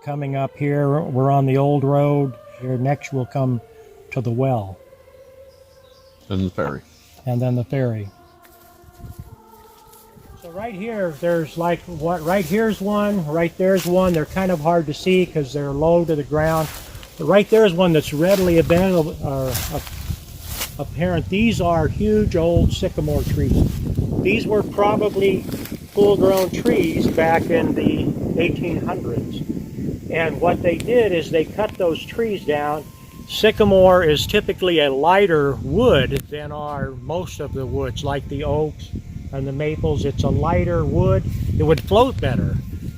coming up here. We're on the old road. Here next we'll come to the well. And the ferry. And then the ferry. So right here, there's like, right here's one, right there's one. They're kind of hard to see because they're low to the ground. But right there's one that's readily available, apparent. These are huge old sycamore trees. These were probably full-grown trees back in the 1800s. And what they did is they cut those trees down. Sycamore is typically a lighter wood than are most of the woods, like the oaks and the maples. It's a lighter wood. It would float better.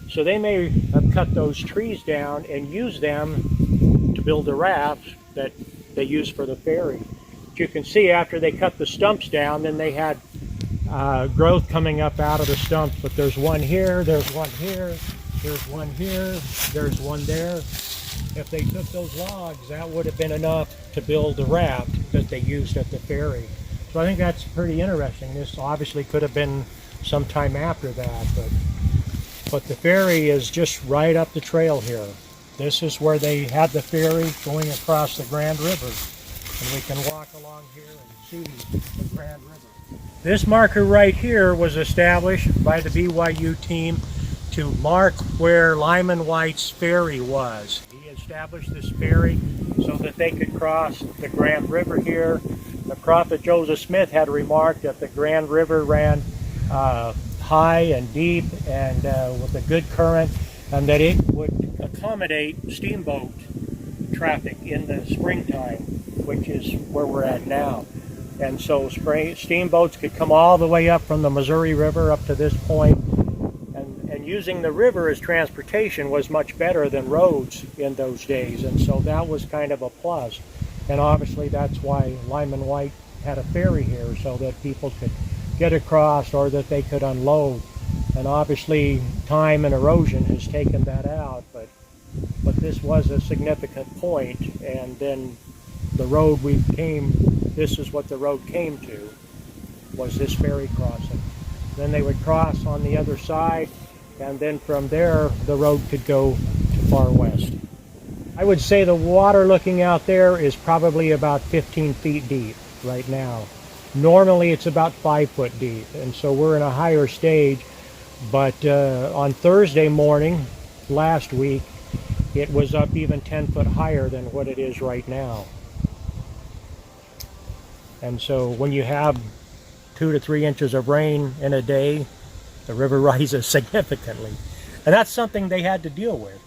So they may have cut those trees down and used them to build the rafts that they used for the ferry. As you can see, after they cut the stumps down, then they had growth coming up out of the stumps. But there's one here, there's one here, there's one here, there's one there. If they took those logs, that would have been enough to build the raft that they used at the ferry. So I think that's pretty interesting. This obviously could have been some time after that, but the ferry is just right up the trail here. This is where they had the ferry going across the Grand River. And we can walk along here and see the Grand River. This marker right here was established by the BYU team to mark where Lyman Wight's ferry was. He established this ferry so that they could cross the Grand River here. The prophet Joseph Smith had remarked that the Grand River ran high and deep and with a good current, and that it would accommodate steamboat traffic in the springtime, which is where we're at now. And so steamboats could come all the way up from the Missouri River up to this point, and using the river as transportation was much better than roads in those days, and so that was kind of a plus. And obviously that's why Lyman Wight had a ferry here, so that people could get across or that they could unload. And obviously time and erosion has taken that out, but this was a significant point. And then the road this is what the road came to, was this ferry crossing. Then they would cross on the other side, and then from there the road could go to far west. I would say the water looking out there is probably about 15 feet deep right now. Normally it's about 5 foot deep, and so we're in a higher stage. But on Thursday morning last week, it was up even 10 foot higher than what it is right now. And so when you have 2 to 3 inches of rain in a day, the river rises significantly. And that's something they had to deal with.